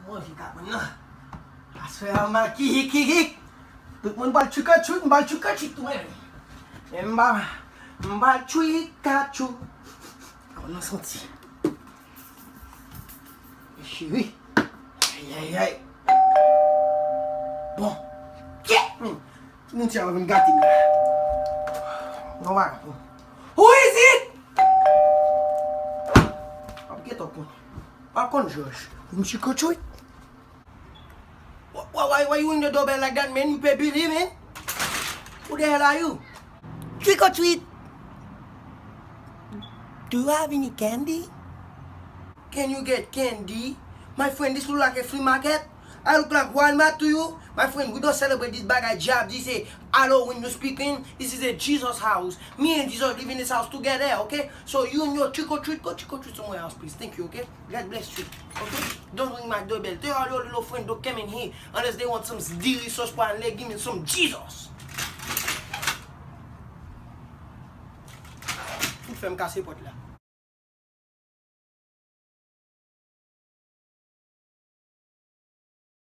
Moi, je suis là. Parce que ma qui. Tout le monde va chuka tout le mba chuka chou. On a senti. Chérie. Aïe, aïe, aïe. Bon. Tu nous tiens une gâte. On va. Who is it? Get up. Par contre, Josh. Monsieur Cochoy. Why you in the doorbell like that, man? You pay believe me? Who the hell are you? Trick or treat. Do you have any candy? Can you get candy? My friend, this look like a flea market. I look like Walmart to you. My friend, we don't celebrate this bag of job. This is hello when you're speaking. This is a Jesus house. Me and Jesus live in this house together, okay? So you and your trick or treat, go trick or treat somewhere else, please. Thank you, okay? God bless you, okay? Don't ring my doorbell. Tell all your little friends don't come in here unless they want some delicious pan leg. Give me some Jesus. Faut faire me casser porte là.